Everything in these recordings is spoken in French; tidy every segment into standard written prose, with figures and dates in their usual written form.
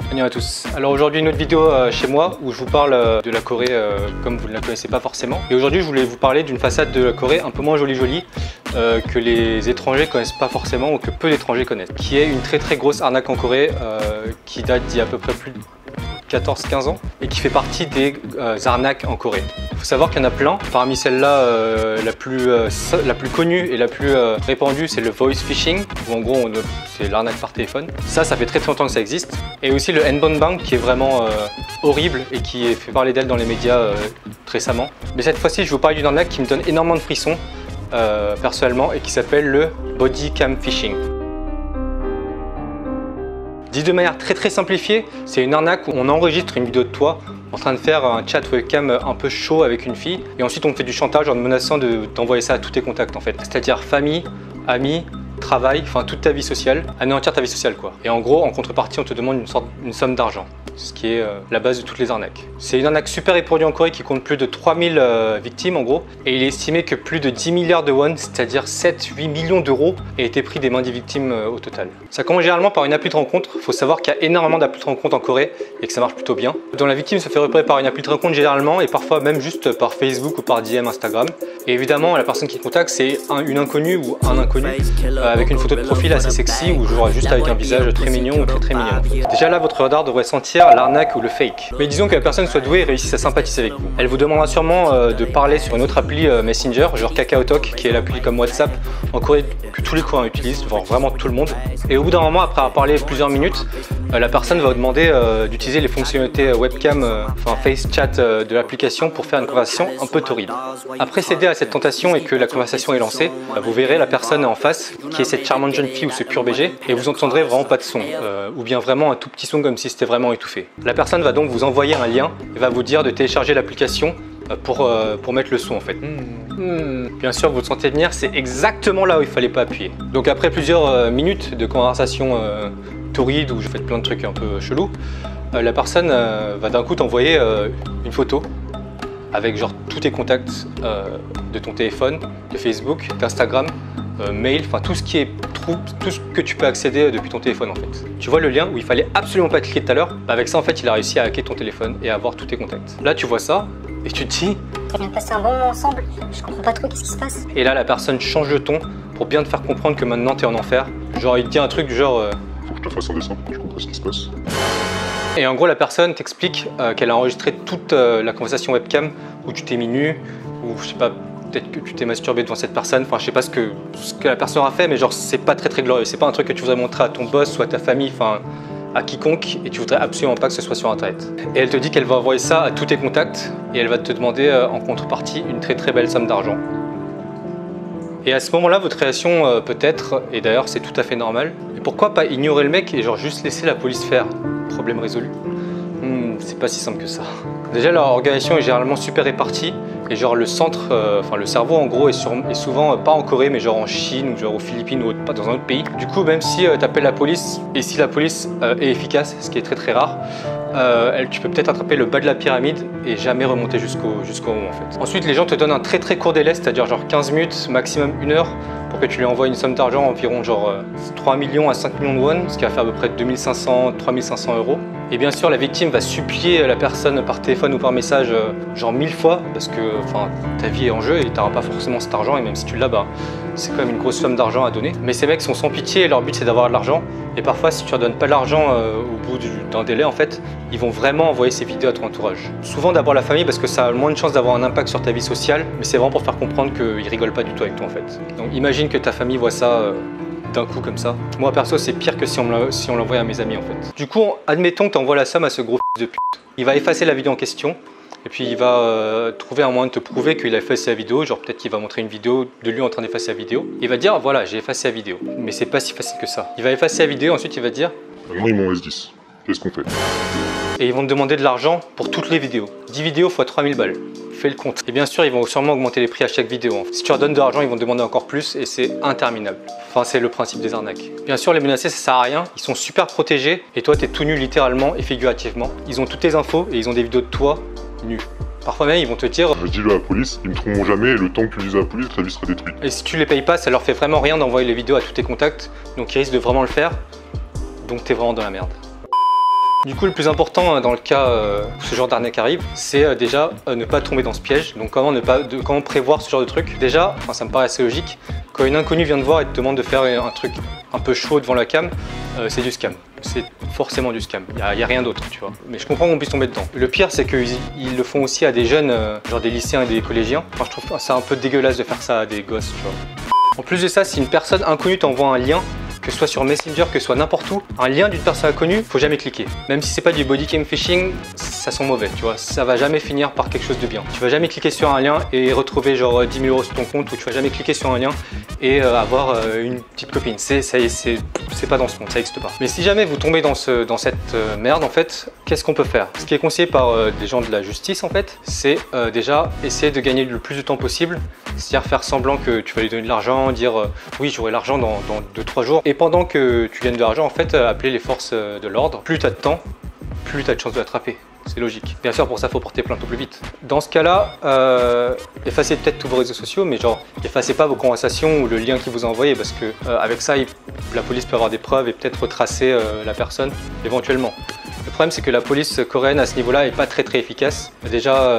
Salut à tous. Alors aujourd'hui une autre vidéo chez moi où je vous parle de la Corée comme vous ne la connaissez pas forcément. Et aujourd'hui je voulais vous parler d'une façade de la Corée un peu moins jolie que les étrangers connaissent pas forcément ou que peu d'étrangers connaissent. Qui est une très grosse arnaque en Corée qui date d'il y a à peu près plus de 14-15 ans et qui fait partie des arnaques en Corée. Il faut savoir qu'il y en a plein. Parmi celles-là, la plus connue et la plus répandue, c'est le voice phishing, où en gros c'est l'arnaque par téléphone. Ça fait très longtemps que ça existe. Et aussi le N-Bone Bank qui est vraiment horrible et qui est fait parler d'elle dans les médias récemment. Mais cette fois-ci, je vais vous parler d'une arnaque qui me donne énormément de frissons personnellement et qui s'appelle le body cam phishing. Dit de manière très simplifiée, c'est une arnaque où on enregistre une vidéo de toi en train de faire un chat webcam un peu chaud avec une fille et ensuite on te fait du chantage en te menaçant d'envoyer ça à tous tes contacts en fait. C'est-à-dire famille, amis, travail, enfin toute ta vie sociale, anéantir ta vie sociale quoi. Et en gros, en contrepartie, on te demande une somme d'argent, ce qui est la base de toutes les arnaques. C'est une arnaque super répandue en Corée qui compte plus de 3000 victimes en gros, et il est estimé que plus de 10 milliards de won, c'est-à-dire 7-8 millions d'euros, aient été pris des mains des victimes au total. Ça commence généralement par une appli de rencontre. Il faut savoir qu'il y a énormément d'applis de rencontre en Corée et que ça marche plutôt bien. Dont la victime se fait repérer par une appli de rencontre généralement et parfois même juste par Facebook ou par DM Instagram. Et évidemment, la personne qui contacte, c'est une inconnue ou un inconnu avec une photo de profil assez sexy ou genre juste avec un visage très mignon ou très mignon. Déjà là, votre radar devrait sentir l'arnaque ou le fake. Mais disons que la personne soit douée et réussisse à sympathiser avec vous. Elle vous demandera sûrement de parler sur une autre appli Messenger, genre KakaoTalk, qui est l'appli comme WhatsApp en Corée que tous les Coréens utilisent, voire vraiment tout le monde. Et au bout d'un moment, après avoir parlé plusieurs minutes, la personne va vous demander d'utiliser les fonctionnalités webcam, enfin face chat de l'application pour faire une conversation un peu torride. Après céder à cette tentation et que la conversation est lancée, vous verrez la personne en face qui est cette charmante jeune fille ou ce pur BG et vous entendrez vraiment pas de son ou bien vraiment un tout petit son comme si c'était vraiment étouffé. La personne va donc vous envoyer un lien et va vous dire de télécharger l'application pour mettre le son en fait. Bien sûr, vous le sentez venir, c'est exactement là où il fallait pas appuyer. Donc après plusieurs minutes de conversation torride où je fais plein de trucs un peu chelous, la personne va d'un coup t'envoyer une photo avec genre tous tes contacts de ton téléphone, de Facebook, d'Instagram, mail, enfin tout ce que tu peux accéder depuis ton téléphone en fait. Tu vois le lien où il fallait absolument pas cliquer tout à l'heure, avec ça en fait il a réussi à hacker ton téléphone et à avoir tous tes contacts. Là tu vois ça et tu te dis on vient de passer un bon moment ensemble, je comprends pas trop qu'est-ce qui se passe. Et là la personne change de ton pour bien te faire comprendre que maintenant t'es en enfer. Genre il te dit un truc du genre faut que je te fasse un dessin pour que je comprenne ce qui se passe. Et en gros la personne t'explique qu'elle a enregistré toute la conversation webcam où tu t'es mis nu ou je sais pas, peut-être que tu t'es masturbé devant cette personne, enfin je sais pas ce que la personne aura fait, mais genre c'est pas très glorieux, c'est pas un truc que tu voudrais montrer à ton boss ou à ta famille, enfin à quiconque, et tu voudrais absolument pas que ce soit sur internet. Et elle te dit qu'elle va envoyer ça à tous tes contacts et elle va te demander en contrepartie une très belle somme d'argent. Et à ce moment-là, votre réaction peut être, et d'ailleurs c'est tout à fait normal, mais pourquoi pas ignorer le mec et genre juste laisser la police faire? Problème résolu. C'est pas si simple que ça. Déjà leur organisation est généralement super répartie et genre le centre, enfin le cerveau en gros est souvent pas en Corée mais genre en Chine ou genre aux Philippines ou pas dans un autre pays. Du coup même si tu appelles la police et si la police est efficace, ce qui est très rare, tu peux peut-être attraper le bas de la pyramide et jamais remonter jusqu'au haut en fait. Ensuite les gens te donnent un très court délai, c'est-à-dire genre 15 minutes, maximum 1 heure pour que tu lui envoies une somme d'argent environ genre 3 millions à 5 millions de won, ce qui va faire à peu près 2500-3500 euros. Et bien sûr la victime va supplier la personne par téléphone ou par message genre 1000 fois parce que ta vie est en jeu et tu n'auras pas forcément cet argent et même si tu l'as, c'est quand même une grosse somme d'argent à donner. Mais ces mecs sont sans pitié et leur but c'est d'avoir de l'argent et parfois si tu leur donnes pas l'argent au bout d'un délai en fait, ils vont vraiment envoyer ces vidéos à ton entourage. Souvent d'abord la famille parce que ça a le moins de chances d'avoir un impact sur ta vie sociale, mais c'est vraiment pour faire comprendre qu'ils rigolent pas du tout avec toi en fait. Donc imagine que ta famille voit ça d'un coup comme ça. Moi perso c'est pire que si on l'envoyait à mes amis en fait. Du coup admettons que tu envoies la somme à ce gros fils de pute. Il va effacer la vidéo en question et puis il va trouver un moyen de te prouver qu'il a effacé la vidéo, genre peut-être qu'il va montrer une vidéo de lui en train d'effacer la vidéo. Il va dire voilà j'ai effacé la vidéo, mais c'est pas si facile que ça. Il va effacer la vidéo, ensuite il va dire Maintenant ils m'ont S10, qu'est-ce qu'on fait? Et ils vont te demander de l'argent pour toutes les vidéos. 10 vidéos x 3000 balles. Fais le compte. Et bien sûr, ils vont sûrement augmenter les prix à chaque vidéo. Si tu leur donnes de l'argent, ils vont te demander encore plus et c'est interminable. Enfin, c'est le principe des arnaques. Bien sûr, les menacer, ça sert à rien. Ils sont super protégés et toi, tu es tout nu littéralement et figurativement. Ils ont toutes tes infos et ils ont des vidéos de toi nu. Parfois même, ils vont te dire dis-le à la police, ils me trouveront jamais et le temps que tu le dises à la police, ta vie sera détruite. Et si tu les payes pas, ça leur fait vraiment rien d'envoyer les vidéos à tous tes contacts. Donc ils risquent de vraiment le faire. Donc tu es vraiment dans la merde. Du coup, le plus important dans le cas où ce genre d'arnaque arrive, c'est déjà ne pas tomber dans ce piège. Donc comment prévoir ce genre de truc. Déjà, ça me paraît assez logique, quand une inconnue vient te voir et te demande de faire un truc un peu chaud devant la cam, c'est du scam. C'est forcément du scam, il n'y a rien d'autre, tu vois. Mais je comprends qu'on puisse tomber dedans. Le pire, c'est qu'ils le font aussi à des jeunes, genre des lycéens et des collégiens. Enfin, je trouve ça un peu dégueulasse de faire ça à des gosses, tu vois. En plus de ça, si une personne inconnue t'envoie un lien, que ce soit sur Messenger, que ce soit n'importe où, un lien d'une personne inconnue, faut jamais cliquer. Même si c'est pas du body cam phishing, ça sent mauvais, tu vois. Ça va jamais finir par quelque chose de bien. Tu vas jamais cliquer sur un lien et retrouver genre 10 000 € sur ton compte, ou tu vas jamais cliquer sur un lien et avoir une petite copine. C'est pas dans ce monde, ça n'existe pas. Mais si jamais vous tombez dans cette merde, en fait, qu'est-ce qu'on peut faire? Ce qui est conseillé par des gens de la justice, en fait, c'est déjà essayer de gagner le plus de temps possible. C'est-à-dire faire semblant que tu vas lui donner de l'argent, dire oui, j'aurai l'argent dans 2-3 jours. Et pendant que tu gagnes de l'argent, en fait, appeler les forces de l'ordre. Plus tu as de temps, plus tu as de chances de l'attraper. C'est logique. Bien sûr, pour ça, il faut porter plainte au plus vite. Dans ce cas-là, effacez peut-être tous vos réseaux sociaux, mais genre, effacez pas vos conversations ou le lien qui vous a envoyé, parce que avec ça, la police peut avoir des preuves et peut-être retracer la personne éventuellement. Le problème, c'est que la police coréenne à ce niveau-là est pas très efficace. Déjà,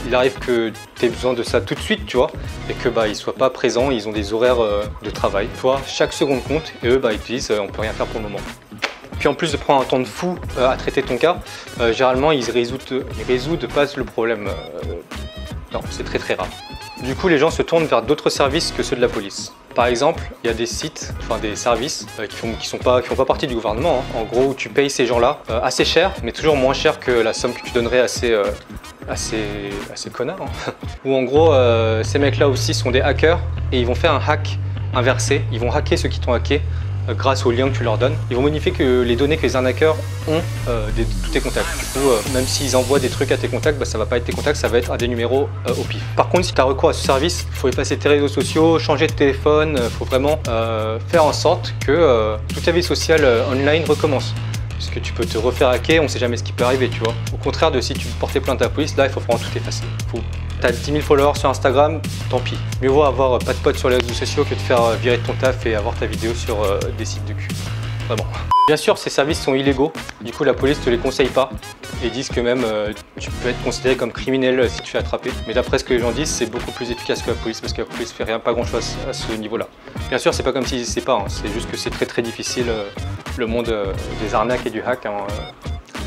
il arrive que tu aies besoin de ça tout de suite, tu vois, et que ils soient pas présents, ils ont des horaires de travail. Toi, chaque seconde compte, et eux, ils te disent on peut rien faire pour le moment. Puis en plus de prendre un temps de fou à traiter ton cas, généralement ils résoudent pas le problème. Non, c'est très rare. Du coup, les gens se tournent vers d'autres services que ceux de la police. Par exemple, il y a des sites, enfin des services qui font pas partie du gouvernement. En gros, où tu payes ces gens-là assez cher, mais toujours moins cher que la somme que tu donnerais à ces connards. Où en gros, ces mecs-là aussi sont des hackers et ils vont faire un hack inversé. Ils vont hacker ceux qui t'ont hacké grâce aux liens que tu leur donnes. Ils vont modifier les données que les arnaqueurs ont de tous tes contacts. Du coup, même s'ils envoient des trucs à tes contacts, ça va pas être tes contacts, ça va être à des numéros au pif. Par contre, si tu as recours à ce service, il faut effacer tes réseaux sociaux, changer de téléphone, il faut vraiment faire en sorte que toute ta vie sociale online recommence. Parce que tu peux te refaire hacker, on ne sait jamais ce qui peut arriver, tu vois. Au contraire de si tu portais plainte à la police, là, il faut vraiment tout effacer. T'as 10 000 followers sur Instagram, tant pis. Mieux vaut avoir pas de potes sur les réseaux sociaux que de faire virer de ton taf et avoir ta vidéo sur des sites de cul. Vraiment. Bien sûr, ces services sont illégaux, du coup la police te les conseille pas et disent que même tu peux être considéré comme criminel si tu fais attraper. Mais d'après ce que les gens disent, c'est beaucoup plus efficace que la police parce que la police fait pas grand chose à ce niveau-là. Bien sûr, c'est pas comme s'ils essaient pas, c'est juste que c'est très difficile le monde des arnaques et du hack.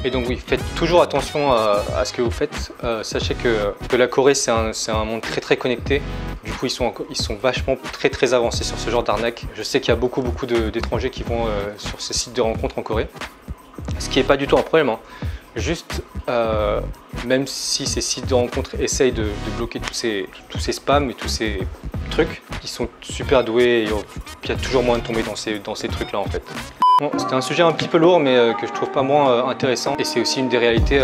Et donc oui, faites toujours attention à ce que vous faites. Sachez que la Corée, c'est un monde très connecté. Du coup, ils sont vachement très avancés sur ce genre d'arnaque. Je sais qu'il y a beaucoup d'étrangers qui vont sur ces sites de rencontres en Corée. Ce qui n'est pas du tout un problème. Juste, même si ces sites de rencontres essayent de bloquer tous ces spams et tous ces trucs, ils sont super doués et il y a toujours moyen de tomber dans ces trucs-là en fait. Bon, c'était un sujet un petit peu lourd mais que je trouve pas moins intéressant et c'est aussi une des réalités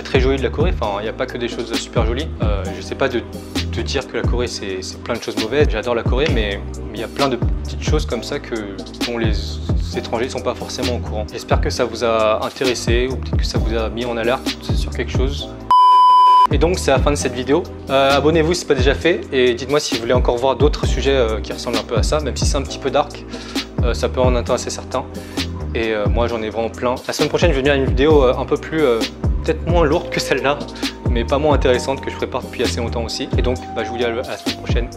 très jolies de la Corée. Enfin, il n'y a pas que des choses super jolies. Je sais pas de te dire que la Corée c'est plein de choses mauvaises. J'adore la Corée mais il y a plein de petites choses comme ça dont les étrangers ne sont pas forcément au courant. J'espère que ça vous a intéressé ou peut-être que ça vous a mis en alerte sur quelque chose. Et donc c'est la fin de cette vidéo. Abonnez-vous si ce n'est pas déjà fait et dites-moi si vous voulez encore voir d'autres sujets qui ressemblent un peu à ça, même si c'est un petit peu dark, ça peut en intéresser certains. Et moi j'en ai vraiment plein. La semaine prochaine je vais venir à une vidéo un peu plus, peut-être moins lourde que celle-là, mais pas moins intéressante que je prépare depuis assez longtemps aussi. Et donc je vous dis à la semaine prochaine.